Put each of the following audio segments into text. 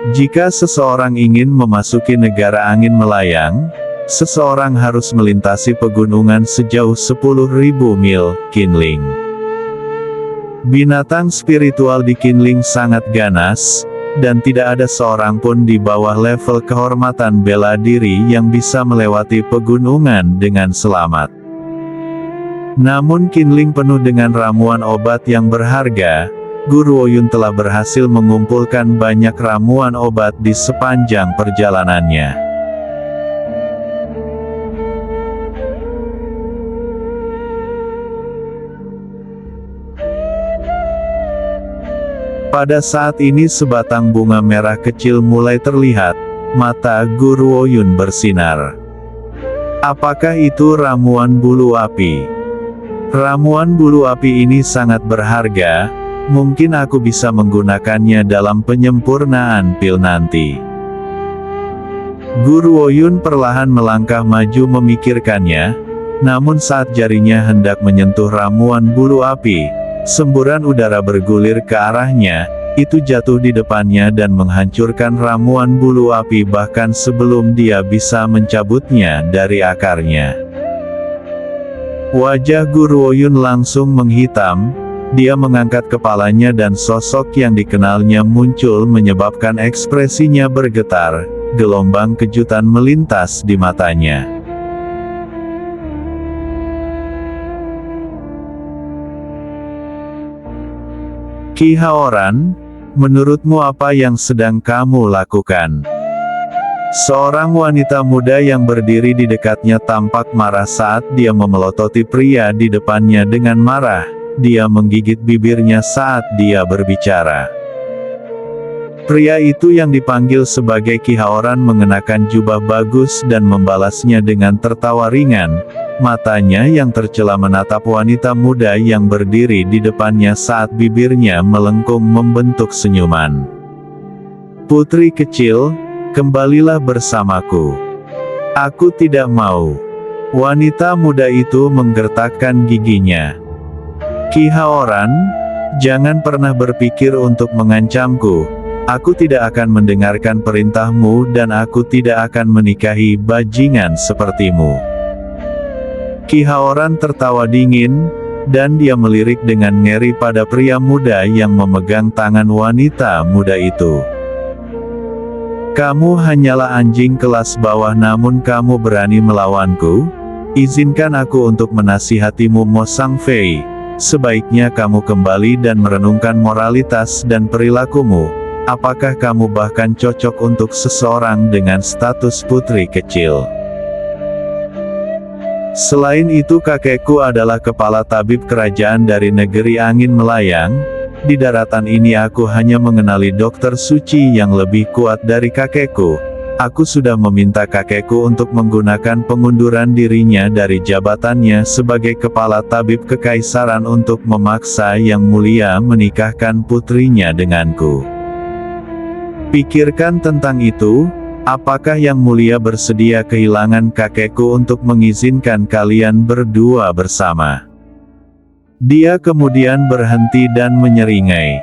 Jika seseorang ingin memasuki negara angin melayang, seseorang harus melintasi pegunungan sejauh 10.000 mil, Qinling. Binatang spiritual di Qinling sangat ganas, dan tidak ada seorang pun di bawah level kehormatan bela diri yang bisa melewati pegunungan dengan selamat. Namun Qinling penuh dengan ramuan obat yang berharga. Guru Ouyun telah berhasil mengumpulkan banyak ramuan obat di sepanjang perjalanannya. Pada saat ini sebatang bunga merah kecil mulai terlihat, mata Guru Ouyun bersinar. Apakah itu ramuan bulu api? Ramuan bulu api ini sangat berharga, mungkin aku bisa menggunakannya dalam penyempurnaan pil nanti. Guru Ouyun perlahan melangkah maju memikirkannya, namun saat jarinya hendak menyentuh ramuan bulu api, semburan udara bergulir ke arahnya, itu jatuh di depannya dan menghancurkan ramuan bulu api bahkan sebelum dia bisa mencabutnya dari akarnya. Wajah Guru Ouyun langsung menghitam, dia mengangkat kepalanya dan sosok yang dikenalnya muncul menyebabkan ekspresinya bergetar, gelombang kejutan melintas di matanya. Qi Haoran, menurutmu apa yang sedang kamu lakukan? Seorang wanita muda yang berdiri di dekatnya tampak marah saat dia memelototi pria di depannya dengan marah. Dia menggigit bibirnya saat dia berbicara. Pria itu yang dipanggil sebagai Qi Haoran mengenakan jubah bagus dan membalasnya dengan tertawa ringan. Matanya yang tercela menatap wanita muda yang berdiri di depannya saat bibirnya melengkung membentuk senyuman. Putri kecil, kembalilah bersamaku. Aku tidak mau. Wanita muda itu menggertakkan giginya. Qi Haoran, jangan pernah berpikir untuk mengancamku. Aku tidak akan mendengarkan perintahmu dan aku tidak akan menikahi bajingan sepertimu. Qi Haoran tertawa dingin, dan dia melirik dengan ngeri pada pria muda yang memegang tangan wanita muda itu. Kamu hanyalah anjing kelas bawah namun kamu berani melawanku? Izinkan aku untuk menasihatimu Mo Sangfei. Sebaiknya kamu kembali dan merenungkan moralitas dan perilakumu. Apakah kamu bahkan cocok untuk seseorang dengan status putri kecil? Selain itu kakekku adalah kepala tabib kerajaan dari negeri angin melayang. Di daratan ini aku hanya mengenali dokter suci yang lebih kuat dari kakekku. Aku sudah meminta kakekku untuk menggunakan pengunduran dirinya dari jabatannya sebagai kepala tabib kekaisaran untuk memaksa Yang Mulia menikahkan putrinya denganku. Pikirkan tentang itu. Apakah Yang Mulia bersedia kehilangan kakekku untuk mengizinkan kalian berdua bersama? Dia kemudian berhenti dan menyeringai.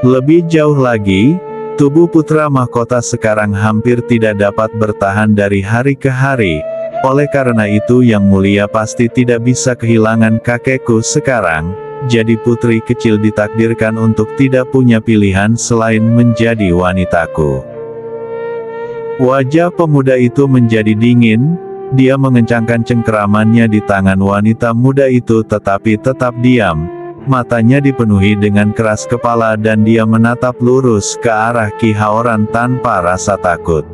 Lebih jauh lagi, tubuh putra mahkota sekarang hampir tidak dapat bertahan dari hari ke hari. Oleh karena itu Yang Mulia pasti tidak bisa kehilangan kakekku sekarang. Jadi putri kecil ditakdirkan untuk tidak punya pilihan selain menjadi wanitaku. Wajah pemuda itu menjadi dingin, dia mengencangkan cengkeramannya di tangan wanita muda itu tetapi tetap diam, matanya dipenuhi dengan keras kepala dan dia menatap lurus ke arah Qi Haoran tanpa rasa takut.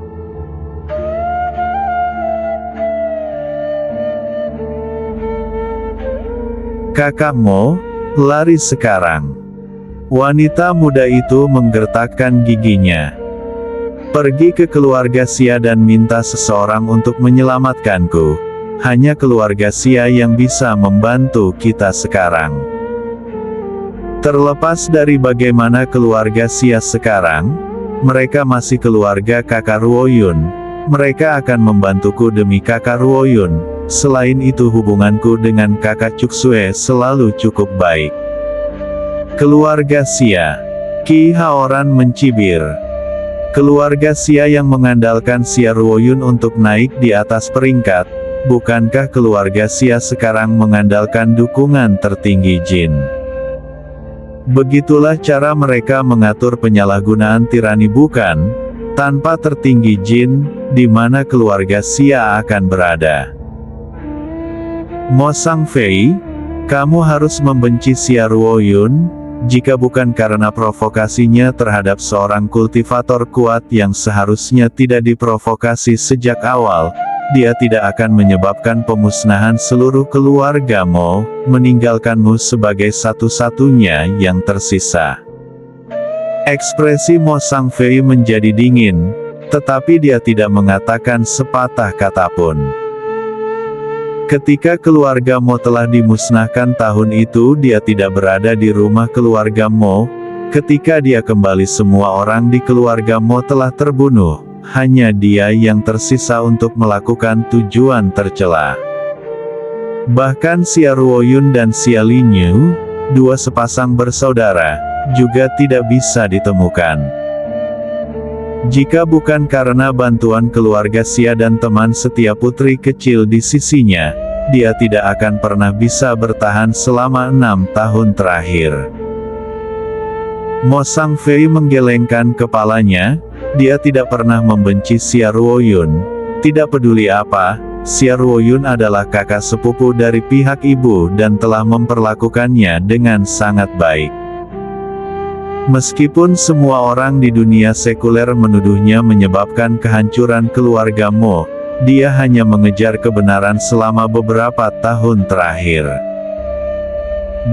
Kakak Mo, lari sekarang. Wanita muda itu menggertakkan giginya. Pergi ke keluarga Xia dan minta seseorang untuk menyelamatkanku. Hanya keluarga Xia yang bisa membantu kita sekarang. Terlepas dari bagaimana keluarga Xia sekarang, mereka masih keluarga kakak Ruoyun. Mereka akan membantuku demi kakak Ruoyun. Selain itu hubunganku dengan kakak Cuksue selalu cukup baik. Keluarga Xia. Qi Haoran mencibir. Keluarga Xia yang mengandalkan Xia Ruoyun untuk naik di atas peringkat, bukankah keluarga Xia sekarang mengandalkan dukungan tertinggi Jin? Begitulah cara mereka mengatur penyalahgunaan tirani bukan? Tanpa tertinggi Jin, di mana keluarga Xia akan berada? Mo Sangfei, kamu harus membenci Xia Ruoyun, jika bukan karena provokasinya terhadap seorang kultivator kuat yang seharusnya tidak diprovokasi sejak awal, dia tidak akan menyebabkan pemusnahan seluruh keluarga Mo, meninggalkanmu sebagai satu-satunya yang tersisa. Ekspresi Mo Sangfei menjadi dingin, tetapi dia tidak mengatakan sepatah kata pun. Ketika keluarga Mo telah dimusnahkan tahun itu, dia tidak berada di rumah keluarga Mo. Ketika dia kembali, semua orang di keluarga Mo telah terbunuh. Hanya dia yang tersisa untuk melakukan tujuan tercela. Bahkan Xia Ruoyun dan Xia Linyu, dua sepasang bersaudara, juga tidak bisa ditemukan. Jika bukan karena bantuan keluarga Xia dan teman setia putri kecil di sisinya, dia tidak akan pernah bisa bertahan selama 6 tahun terakhir. Mo Sangfei menggelengkan kepalanya, dia tidak pernah membenci Xia Ruoyun. Tidak peduli apa, Xia Ruoyun adalah kakak sepupu dari pihak ibu dan telah memperlakukannya dengan sangat baik. Meskipun semua orang di dunia sekuler menuduhnya menyebabkan kehancuran keluarga Mo, dia hanya mengejar kebenaran selama beberapa tahun terakhir.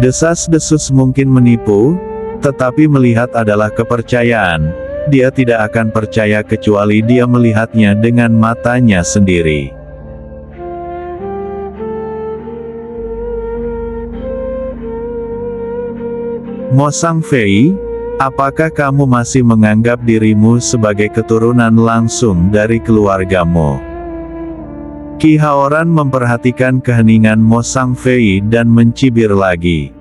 Desas-desus mungkin menipu, tetapi melihat adalah kepercayaan. Dia tidak akan percaya kecuali dia melihatnya dengan matanya sendiri. Mo Sangfei, apakah kamu masih menganggap dirimu sebagai keturunan langsung dari keluargamu? Qi Haoran memperhatikan keheningan Mo Sangfei dan mencibir lagi.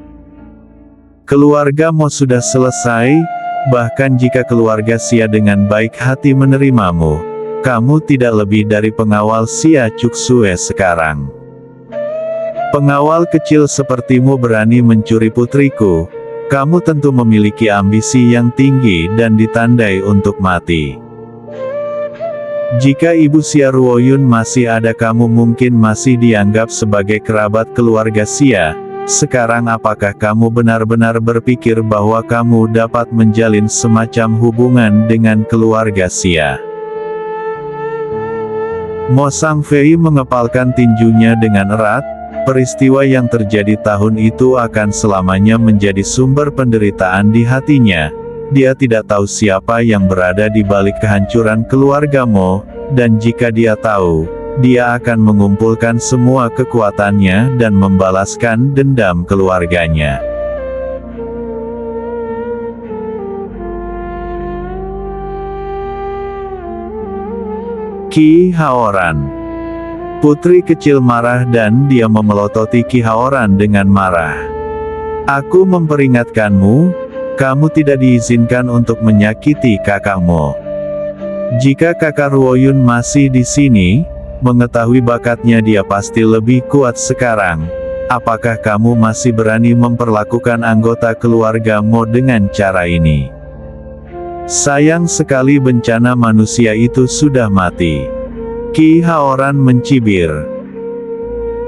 Keluarga Mo sudah selesai, bahkan jika keluarga Xia dengan baik hati menerimamu, kamu tidak lebih dari pengawal Xia Cuksue sekarang. Pengawal kecil sepertimu berani mencuri putriku. Kamu tentu memiliki ambisi yang tinggi dan ditandai untuk mati. Jika ibu Xia Ruoyun masih ada, kamu mungkin masih dianggap sebagai kerabat keluarga Xia. Sekarang apakah kamu benar-benar berpikir bahwa kamu dapat menjalin semacam hubungan dengan keluarga Xia? Mo Sangfei mengepalkan tinjunya dengan erat. Peristiwa yang terjadi tahun itu akan selamanya menjadi sumber penderitaan di hatinya. Dia tidak tahu siapa yang berada di balik kehancuran keluarga Mo, dan jika dia tahu, dia akan mengumpulkan semua kekuatannya dan membalaskan dendam keluarganya. Qi Haoran. Putri kecil marah dan dia memelototi Qi Haoran dengan marah. Aku memperingatkanmu, kamu tidak diizinkan untuk menyakiti kakakmu. Jika kakak Ruoyun masih di sini, mengetahui bakatnya dia pasti lebih kuat sekarang. Apakah kamu masih berani memperlakukan anggota keluarga Mo dengan cara ini? Sayang sekali bencana manusia itu sudah mati. Qi Haoran mencibir.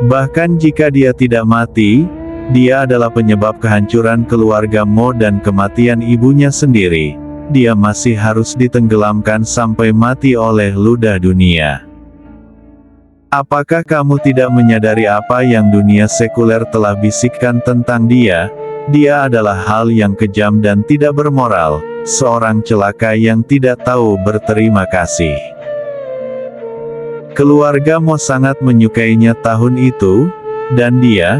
Bahkan jika dia tidak mati, dia adalah penyebab kehancuran keluarga Mo dan kematian ibunya sendiri. Dia masih harus ditenggelamkan sampai mati oleh ludah dunia. Apakah kamu tidak menyadari apa yang dunia sekuler telah bisikkan tentang dia? Dia adalah hal yang kejam dan tidak bermoral, seorang celaka yang tidak tahu berterima kasih. Keluarga Mo sangat menyukainya tahun itu, dan dia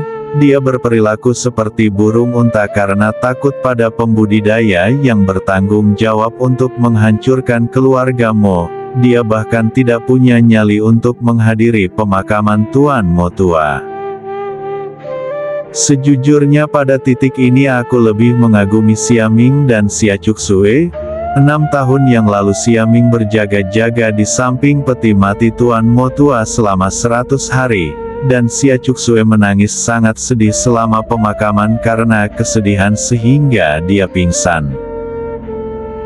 berperilaku seperti burung unta karena takut pada pembudidaya yang bertanggung jawab untuk menghancurkan keluarga Mo. Dia bahkan tidak punya nyali untuk menghadiri pemakaman Tuan Mo tua. Sejujurnya pada titik ini aku lebih mengagumi Xia Ming dan Xia Cuksue. 6 tahun yang lalu Siaming berjaga-jaga di samping peti mati Tuan Motua selama 100 hari, dan Xia Cuksue menangis sangat sedih selama pemakaman karena kesedihan sehingga dia pingsan.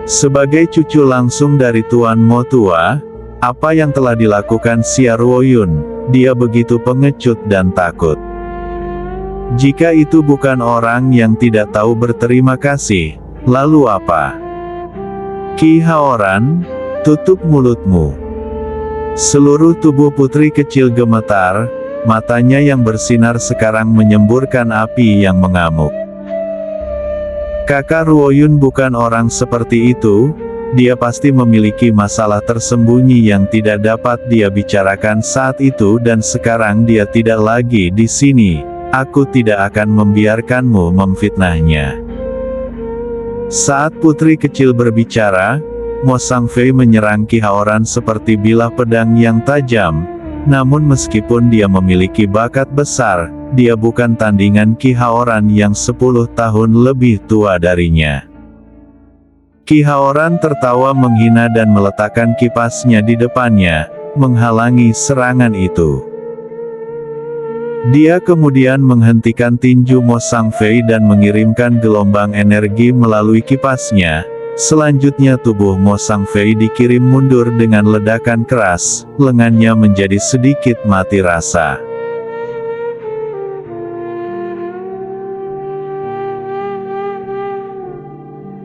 Sebagai cucu langsung dari Tuan Motua, apa yang telah dilakukan Xia Ruoyun, dia begitu pengecut dan takut. Jika itu bukan orang yang tidak tahu berterima kasih, lalu apa? Ki Haoran, tutup mulutmu. Seluruh tubuh putri kecil gemetar, matanya yang bersinar sekarang menyemburkan api yang mengamuk. Kakak Ruoyun bukan orang seperti itu, dia pasti memiliki masalah tersembunyi yang tidak dapat dia bicarakan saat itu dan sekarang dia tidak lagi di sini, aku tidak akan membiarkanmu memfitnahnya. Saat putri kecil berbicara, Mo Sangfei menyerang Ki Haoran seperti bilah pedang yang tajam, namun meskipun dia memiliki bakat besar, dia bukan tandingan Ki Haoran yang 10 tahun lebih tua darinya. Ki Haoran tertawa menghina dan meletakkan kipasnya di depannya, menghalangi serangan itu. Dia kemudian menghentikan tinju Mo Sangfei dan mengirimkan gelombang energi melalui kipasnya. Selanjutnya tubuh Mo Sangfei dikirim mundur dengan ledakan keras, lengannya menjadi sedikit mati rasa.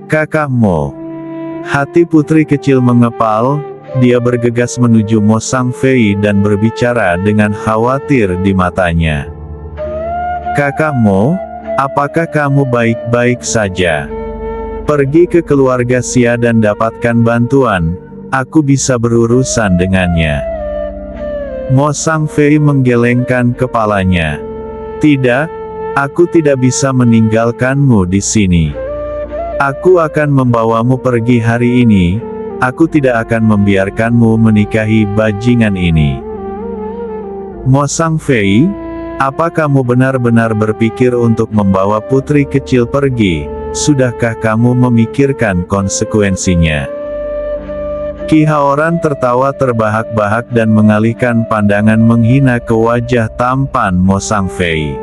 Kakak Mo. Hati putri kecil mengepal. Dia bergegas menuju Mo Sangfei dan berbicara dengan khawatir di matanya. Kakak Mo, apakah kamu baik-baik saja? Pergi ke keluarga Xia dan dapatkan bantuan, aku bisa berurusan dengannya. Mo Sangfei menggelengkan kepalanya. Tidak, aku tidak bisa meninggalkanmu di sini. Aku akan membawamu pergi hari ini. Aku tidak akan membiarkanmu menikahi bajingan ini. Mo Sangfei, apa kamu benar-benar berpikir untuk membawa putri kecil pergi? Sudahkah kamu memikirkan konsekuensinya? Ki Haoran tertawa terbahak-bahak dan mengalihkan pandangan menghina ke wajah tampan Mo Sangfei.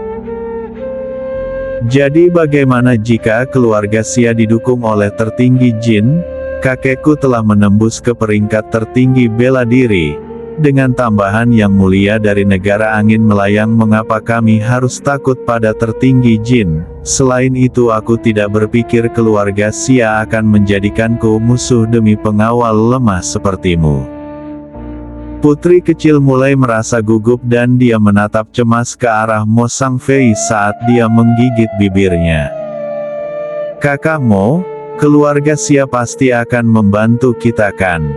Jadi bagaimana jika keluarga Xia didukung oleh tertinggi Jin? Kakekku telah menembus ke peringkat tertinggi bela diri. Dengan tambahan yang mulia dari negara angin melayang, mengapa kami harus takut pada tertinggi Jin? Selain itu aku tidak berpikir keluarga Xia akan menjadikanku musuh demi pengawal lemah sepertimu. Putri kecil mulai merasa gugup dan dia menatap cemas ke arah Mo Sangfei saat dia menggigit bibirnya. Kakak Mo, keluarga Xia pasti akan membantu kita kan?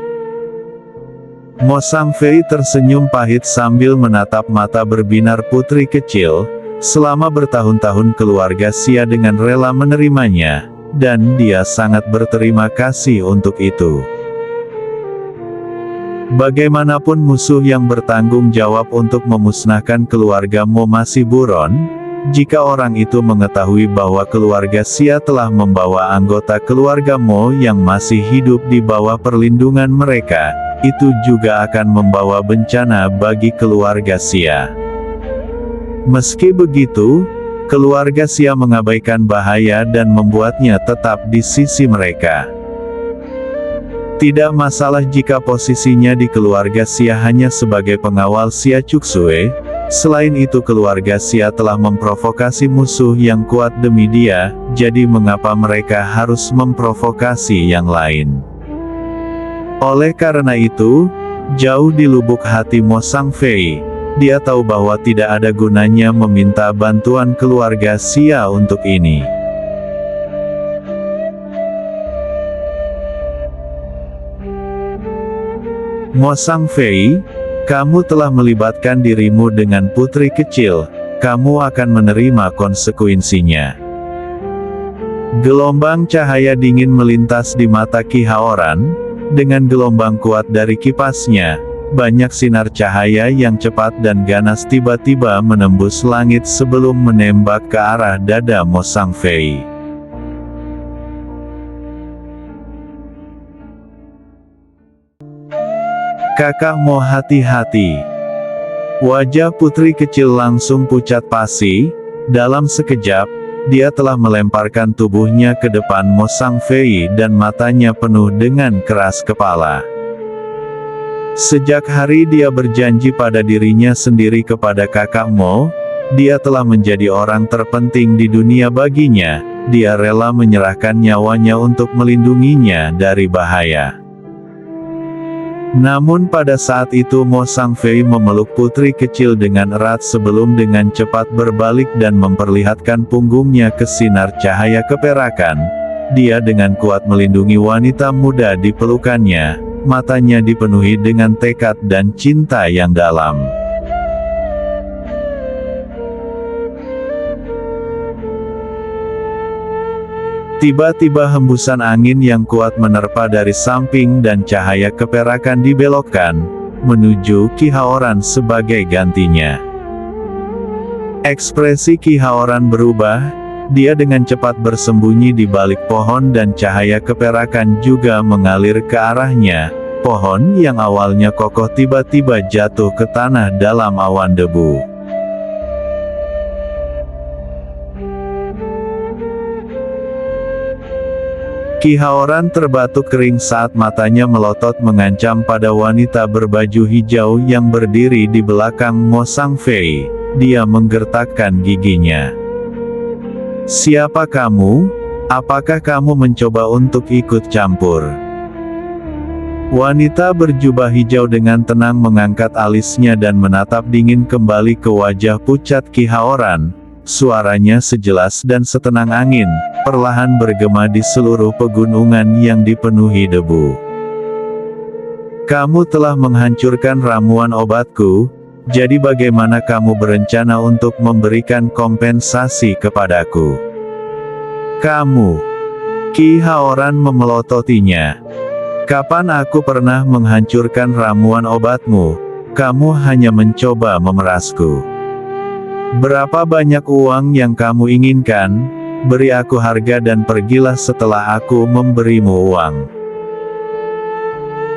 Mo Sangfei tersenyum pahit sambil menatap mata berbinar putri kecil. Selama bertahun-tahun keluarga Xia dengan rela menerimanya, dan dia sangat berterima kasih untuk itu. Bagaimanapun musuh yang bertanggung jawab untuk memusnahkan keluarga Mo masih buron. Jika orang itu mengetahui bahwa keluarga Xia telah membawa anggota keluarga Mo yang masih hidup di bawah perlindungan mereka, itu juga akan membawa bencana bagi keluarga Xia. Meski begitu, keluarga Xia mengabaikan bahaya dan membuatnya tetap di sisi mereka. Tidak masalah jika posisinya di keluarga Xia hanya sebagai pengawal Xia Cuksue. Selain itu keluarga Xia telah memprovokasi musuh yang kuat demi dia, jadi mengapa mereka harus memprovokasi yang lain? Oleh karena itu, jauh di lubuk hati Mo Sangfei, dia tahu bahwa tidak ada gunanya meminta bantuan keluarga Xia untuk ini. Mo Sangfei, kamu telah melibatkan dirimu dengan putri kecil, kamu akan menerima konsekuensinya. Gelombang cahaya dingin melintas di mata Ki Haoran. Dengan gelombang kuat dari kipasnya, banyak sinar cahaya yang cepat dan ganas tiba-tiba menembus langit sebelum menembak ke arah dada Mo Sangfei. Kakak Mo hati-hati. Wajah putri kecil langsung pucat pasi. Dalam sekejap, dia telah melemparkan tubuhnya ke depan Mo Sang Fei dan matanya penuh dengan keras kepala. Sejak hari dia berjanji pada dirinya sendiri kepada kakak Mo, dia telah menjadi orang terpenting di dunia baginya. Dia rela menyerahkan nyawanya untuk melindunginya dari bahaya. Namun pada saat itu Mo Sang Fei memeluk putri kecil dengan erat sebelum dengan cepat berbalik dan memperlihatkan punggungnya ke sinar cahaya keperakan. Dia dengan kuat melindungi wanita muda di pelukannya, matanya dipenuhi dengan tekad dan cinta yang dalam. Tiba-tiba hembusan angin yang kuat menerpa dari samping dan cahaya keperakan dibelokkan menuju Ki Haoran sebagai gantinya. Ekspresi Ki Haoran berubah, dia dengan cepat bersembunyi di balik pohon dan cahaya keperakan juga mengalir ke arahnya. Pohon yang awalnya kokoh tiba-tiba jatuh ke tanah dalam awan debu. Ki Haoran terbatuk kering saat matanya melotot mengancam pada wanita berbaju hijau yang berdiri di belakang Mo Sang Fei. Dia menggertakkan giginya. "Siapa kamu? Apakah kamu mencoba untuk ikut campur?" Wanita berjubah hijau dengan tenang mengangkat alisnya dan menatap dingin kembali ke wajah pucat Ki Haoran. Suaranya sejelas dan setenang angin, perlahan bergema di seluruh pegunungan yang dipenuhi debu. "Kamu telah menghancurkan ramuan obatku, jadi bagaimana kamu berencana untuk memberikan kompensasi kepadaku?" "Kamu..." Ki Haoran memelototinya. "Kapan aku pernah menghancurkan ramuan obatmu? Kamu hanya mencoba memerasku. Berapa banyak uang yang kamu inginkan? Beri aku harga dan pergilah setelah aku memberimu uang."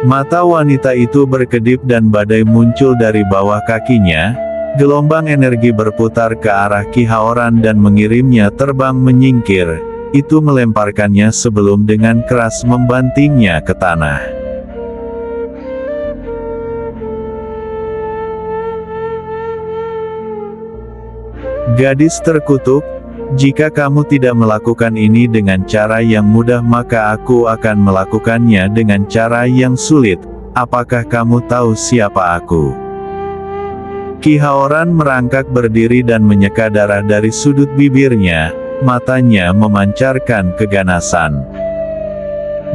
Mata wanita itu berkedip dan badai muncul dari bawah kakinya. Gelombang energi berputar ke arah Ki Haoran dan mengirimnya terbang menyingkir. Itu melemparkannya sebelum dengan keras membantingnya ke tanah. "Gadis terkutuk, jika kamu tidak melakukan ini dengan cara yang mudah maka aku akan melakukannya dengan cara yang sulit. Apakah kamu tahu siapa aku?" Ki Haoran merangkak berdiri dan menyeka darah dari sudut bibirnya, matanya memancarkan keganasan.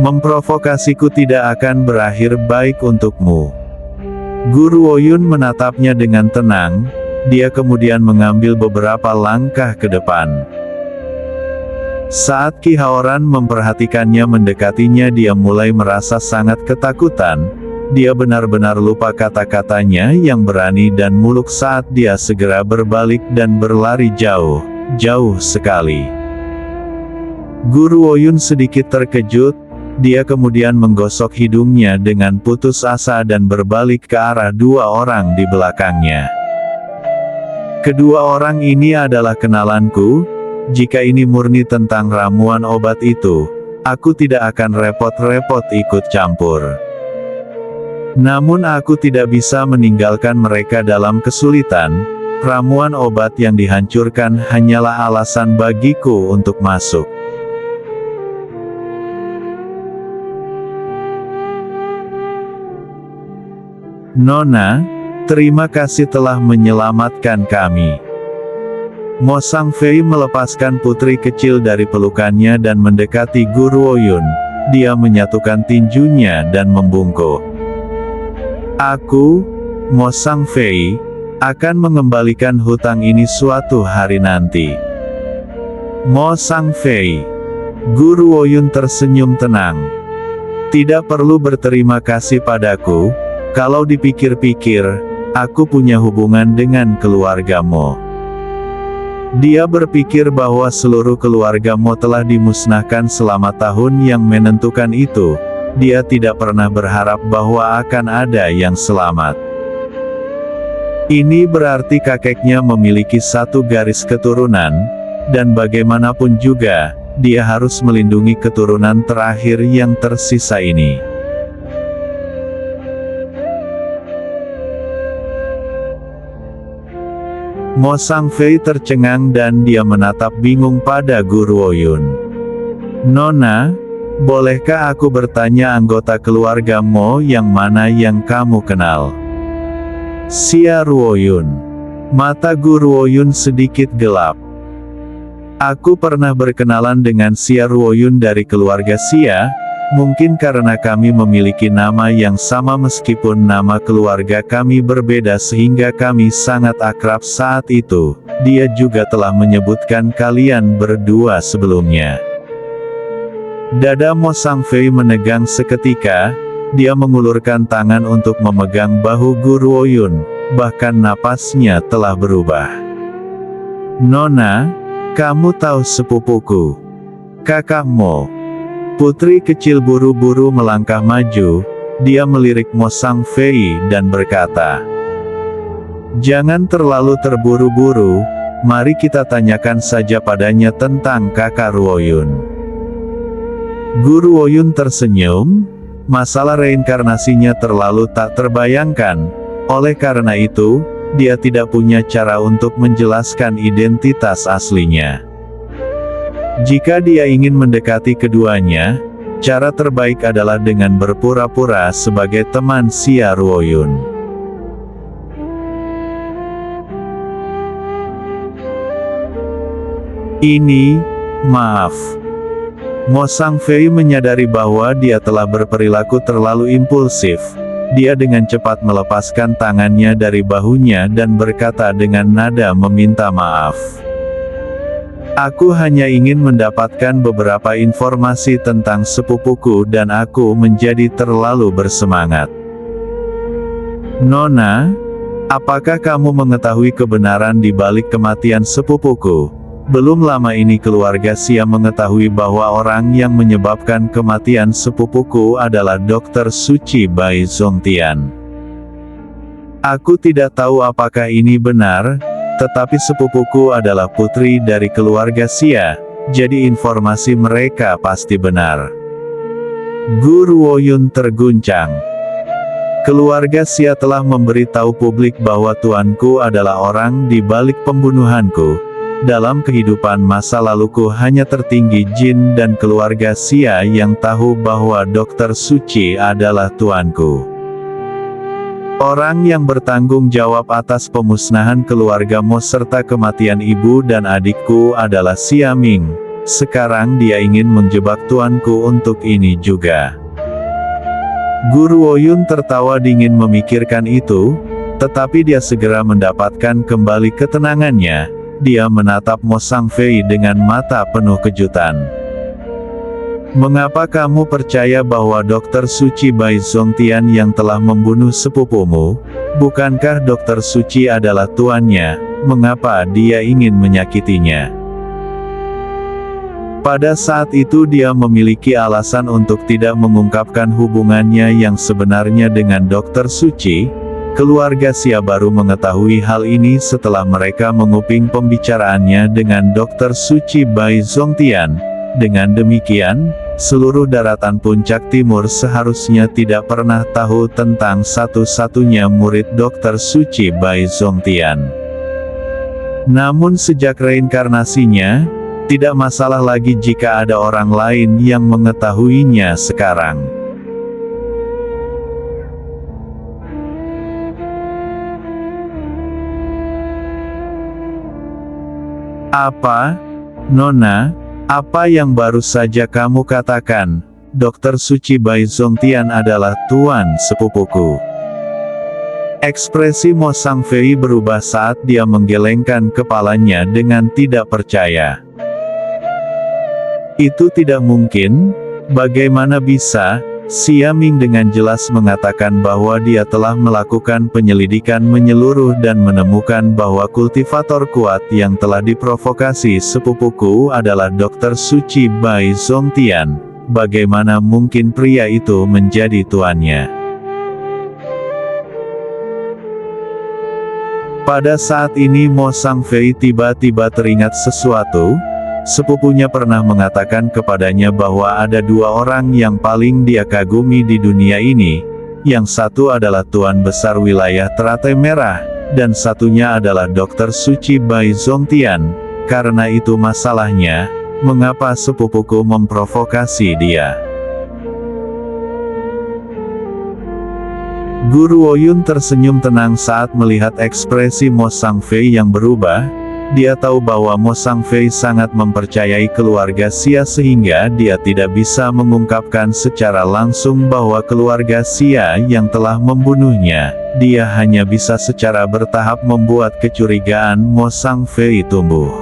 "Memprovokasiku tidak akan berakhir baik untukmu." Guru Woyun menatapnya dengan tenang. Dia kemudian mengambil beberapa langkah ke depan. Saat Ki Haoran memperhatikannya mendekatinya, dia mulai merasa sangat ketakutan. Dia benar-benar lupa kata-katanya yang berani dan muluk saat dia segera berbalik dan berlari jauh, jauh sekali. Guru Woyun sedikit terkejut. Dia kemudian menggosok hidungnya dengan putus asa dan berbalik ke arah dua orang di belakangnya. "Kedua orang ini adalah kenalanku. Jika ini murni tentang ramuan obat itu, aku tidak akan repot-repot ikut campur. Namun aku tidak bisa meninggalkan mereka dalam kesulitan. Ramuan obat yang dihancurkan hanyalah alasan bagiku untuk masuk." "Nona, terima kasih telah menyelamatkan kami." Mo Sang Fei melepaskan putri kecil dari pelukannya dan mendekati Guru Woyun. Dia menyatukan tinjunya dan membungkuk. "Aku, Mo Sang Fei, akan mengembalikan hutang ini suatu hari nanti." "Mo Sang Fei." Guru Woyun tersenyum tenang. "Tidak perlu berterima kasih padaku. Kalau dipikir-pikir, aku punya hubungan dengan keluargamu." Dia berpikir bahwa seluruh keluargamu telah dimusnahkan selama tahun yang menentukan itu. dia tidak pernah berharap bahwa akan ada yang selamat. Ini berarti kakeknya memiliki satu garis keturunan, dan bagaimanapun juga, dia harus melindungi keturunan terakhir yang tersisa ini. Mo Sangfei tercengang dan dia menatap bingung pada Gu Ruoyun. "Nona, bolehkah aku bertanya anggota keluarga Mo yang mana yang kamu kenal?" Xia Ruoyun. Mata Gu Ruoyun sedikit gelap. "Aku pernah berkenalan dengan Xia Ruoyun dari keluarga Xia, mungkin karena kami memiliki nama yang sama meskipun nama keluarga kami berbeda sehingga kami sangat akrab saat itu. Dia juga telah menyebutkan kalian berdua sebelumnya." Dada Mo Sangfei menegang seketika, dia mengulurkan tangan untuk memegang bahu Gu Ruoyun, bahkan napasnya telah berubah. "Nona, kamu tahu sepupuku, Kakak Mo." Putri kecil buru-buru melangkah maju, dia melirik Mo Sangfei dan berkata, "Jangan terlalu terburu-buru, mari kita tanyakan saja padanya tentang Kakak Ruoyun." Gu Ruoyun tersenyum, masalah reinkarnasinya terlalu tak terbayangkan, oleh karena itu, dia tidak punya cara untuk menjelaskan identitas aslinya. Jika dia ingin mendekati keduanya, cara terbaik adalah dengan berpura-pura sebagai teman Xia Ruoyun. Maaf. Mo Sangfei menyadari bahwa dia telah berperilaku terlalu impulsif. Dia dengan cepat melepaskan tangannya dari bahunya dan berkata dengan nada meminta maaf. "Aku hanya ingin mendapatkan beberapa informasi tentang sepupuku dan aku menjadi terlalu bersemangat." "Nona, apakah kamu mengetahui kebenaran di balik kematian sepupuku?" Belum lama ini keluarga Xia mengetahui bahwa orang yang menyebabkan kematian sepupuku adalah Dr. Suci Bai Zongtian. "Aku tidak tahu apakah ini benar, tetapi sepupuku adalah putri dari keluarga Xia, jadi informasi mereka pasti benar." Gu Ruoyun terguncang. "Keluarga Xia telah memberitahu publik bahwa tuanku adalah orang di balik pembunuhanku. Dalam kehidupan masa laluku hanya tertinggi Jin dan keluarga Xia yang tahu bahwa Dr. Suci adalah tuanku. Orang yang bertanggung jawab atas pemusnahan keluarga Mo serta kematian ibu dan adikku adalah Xia Ming. Sekarang dia ingin menjebak tuanku untuk ini juga." Gu Ruoyun tertawa dingin memikirkan itu, tetapi dia segera mendapatkan kembali ketenangannya. Dia menatap Mo Sangfei dengan mata penuh kejutan. "Mengapa kamu percaya bahwa Dr. Suci Bai Zongtian yang telah membunuh sepupumu? Bukankah Dr. Suci adalah tuannya? Mengapa dia ingin menyakitinya?" Pada saat itu dia memiliki alasan untuk tidak mengungkapkan hubungannya yang sebenarnya dengan Dr. Suci. Keluarga Xia baru mengetahui hal ini setelah mereka menguping pembicaraannya dengan Dr. Suci Bai Zongtian. Dengan demikian, seluruh daratan Puncak Timur seharusnya tidak pernah tahu tentang satu-satunya murid Dr. Suci Bai Zongtian. Namun sejak reinkarnasinya, tidak masalah lagi jika ada orang lain yang mengetahuinya sekarang. "Apa? Nona, apa yang baru saja kamu katakan? Dr. Suci Bai Zongtian adalah tuan sepupuku." Ekspresi Mo Sangfei berubah saat dia menggelengkan kepalanya dengan tidak percaya. "Itu tidak mungkin, bagaimana bisa?" Xia Ming dengan jelas mengatakan bahwa dia telah melakukan penyelidikan menyeluruh dan menemukan bahwa kultivator kuat yang telah diprovokasi sepupuku adalah Dr. Suci Bai Zongtian. bagaimana mungkin pria itu menjadi tuannya. Pada saat ini Mo Sang Fei tiba-tiba teringat sesuatu. Sepupunya pernah mengatakan kepadanya bahwa ada dua orang yang paling dia kagumi di dunia ini. Yang satu adalah Tuan Besar Wilayah Teratai Merah, dan satunya adalah Dr. Suci Bai Zongtian. Karena itu masalahnya, mengapa sepupuku memprovokasi dia? Guru Woyun tersenyum tenang saat melihat ekspresi Mo Sang Fei yang berubah. Dia tahu bahwa Mo Sang Fei sangat mempercayai keluarga Xia sehingga dia tidak bisa mengungkapkan secara langsung bahwa keluarga Xia yang telah membunuhnya. Dia hanya bisa secara bertahap membuat kecurigaan Mo Sang Fei tumbuh.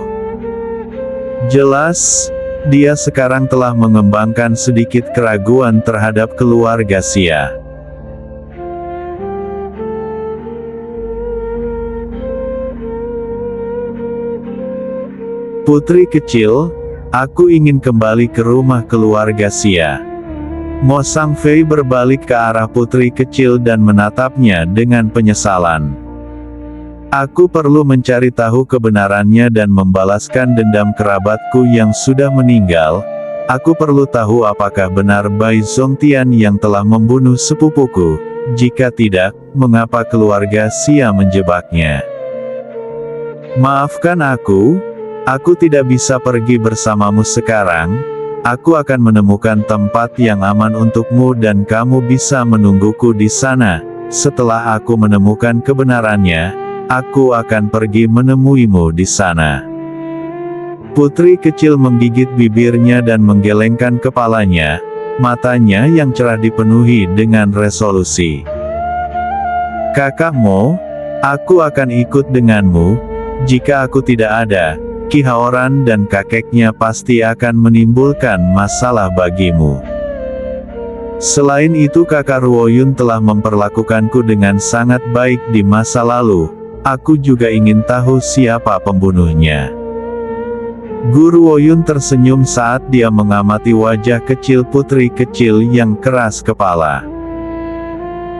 Jelas, dia sekarang telah mengembangkan sedikit keraguan terhadap keluarga Xia. Putri kecil, aku ingin kembali ke rumah keluarga Xia. Mo Sang Fei berbalik ke arah putri kecil dan menatapnya dengan penyesalan. Aku perlu mencari tahu kebenarannya dan membalaskan dendam kerabatku yang sudah meninggal. Aku perlu tahu apakah benar Bai Zongtian yang telah membunuh sepupuku. Jika tidak, mengapa keluarga Xia menjebaknya? Maafkan aku. Aku tidak bisa pergi bersamamu sekarang. Aku akan menemukan tempat yang aman untukmu dan kamu bisa menungguku di sana. Setelah aku menemukan kebenarannya, aku akan pergi menemuimu di sana. Putri kecil menggigit bibirnya dan menggelengkan kepalanya. Matanya yang cerah dipenuhi dengan resolusi. Kakak Mo, aku akan ikut denganmu. Jika aku tidak ada, Ki Haoran dan kakeknya pasti akan menimbulkan masalah bagimu. Selain itu kakak Ruoyun telah memperlakukanku dengan sangat baik di masa lalu. Aku juga ingin tahu siapa pembunuhnya. Guru Woyun tersenyum saat dia mengamati wajah kecil putri kecil yang keras kepala.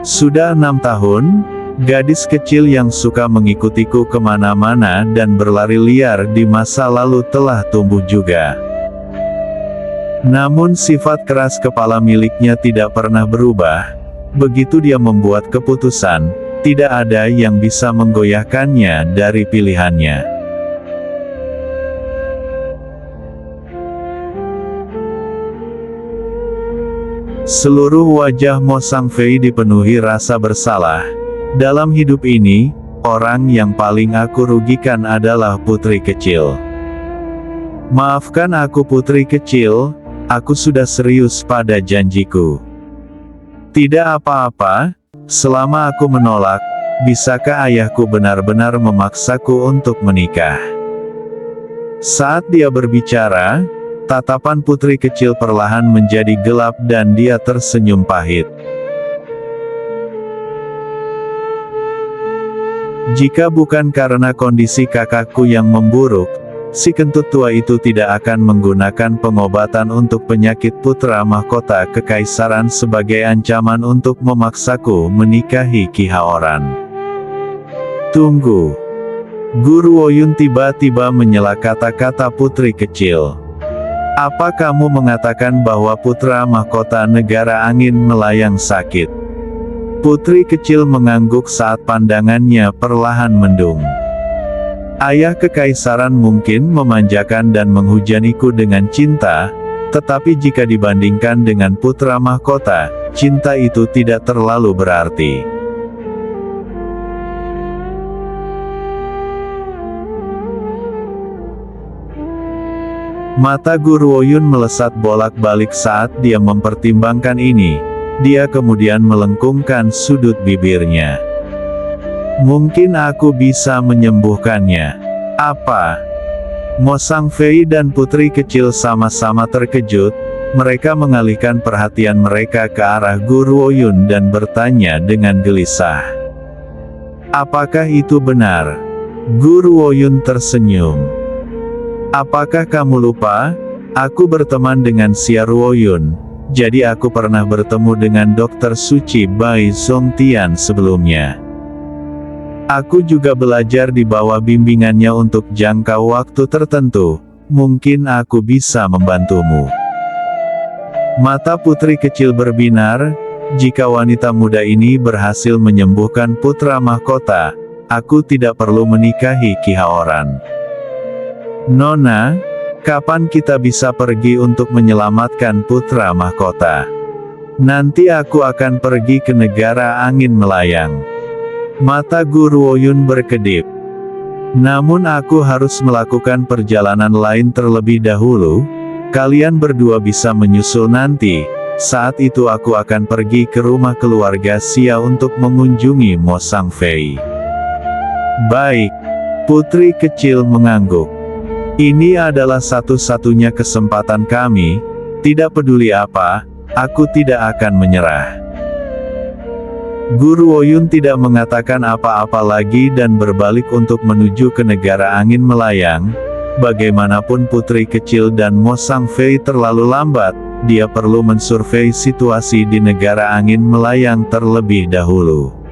Sudah 6 tahun, gadis kecil yang suka mengikutiku kemana-mana dan berlari liar di masa lalu telah tumbuh juga. Namun sifat keras kepala miliknya tidak pernah berubah. Begitu dia membuat keputusan, tidak ada yang bisa menggoyahkannya dari pilihannya. Seluruh wajah Mo Sang Fei dipenuhi rasa bersalah. Dalam hidup ini, orang yang paling aku rugikan adalah putri kecil. Maafkan aku putri kecil, aku sudah serius pada janjiku. Tidak apa-apa, selama aku menolak, bisakah ayahku benar-benar memaksaku untuk menikah? Saat dia berbicara, tatapan putri kecil perlahan menjadi gelap dan dia tersenyum pahit. Jika bukan karena kondisi kakakku yang memburuk, si kentut tua itu tidak akan menggunakan pengobatan untuk penyakit putra mahkota kekaisaran sebagai ancaman untuk memaksaku menikahi Ki Haoran. Tunggu. Guru Woyun tiba-tiba menyela kata-kata putri kecil. Apa kamu mengatakan bahwa putra mahkota negara angin melayang sakit? Putri kecil mengangguk saat pandangannya perlahan mendung. Ayah kekaisaran mungkin memanjakan dan menghujaniku dengan cinta, tetapi jika dibandingkan dengan putra mahkota, cinta itu tidak terlalu berarti. Mata Guru Woyun melesat bolak-balik saat dia mempertimbangkan ini. Dia kemudian melengkungkan sudut bibirnya. Mungkin aku bisa menyembuhkannya. Apa? Mo Sang Fei dan putri kecil sama-sama terkejut. Mereka mengalihkan perhatian mereka ke arah Guru Woyun dan bertanya dengan gelisah. Apakah itu benar? Guru Woyun tersenyum. Apakah kamu lupa? Aku berteman dengan Xia Ruoyun, jadi aku pernah bertemu dengan Dr. Suci Bai Zongtian sebelumnya. Aku juga belajar di bawah bimbingannya untuk jangka waktu tertentu, mungkin aku bisa membantumu. Mata putri kecil berbinar, jika wanita muda ini berhasil menyembuhkan putra mahkota, aku tidak perlu menikahi Ki Haoran. Nona, kapan kita bisa pergi untuk menyelamatkan putra mahkota? Nanti aku akan pergi ke negara angin melayang. Mata Gu Ruoyun berkedip. Namun aku harus melakukan perjalanan lain terlebih dahulu. Kalian berdua bisa menyusul nanti. Saat itu aku akan pergi ke rumah keluarga Xia untuk mengunjungi Mo Sang Fei. Baik. Putri kecil mengangguk. Ini adalah satu-satunya kesempatan kami, tidak peduli apa, aku tidak akan menyerah. Gu Ruoyun tidak mengatakan apa-apa lagi dan berbalik untuk menuju ke negara angin melayang. Bagaimanapun putri kecil dan Mo Sang Fei terlalu lambat, dia perlu mensurvei situasi di negara angin melayang terlebih dahulu.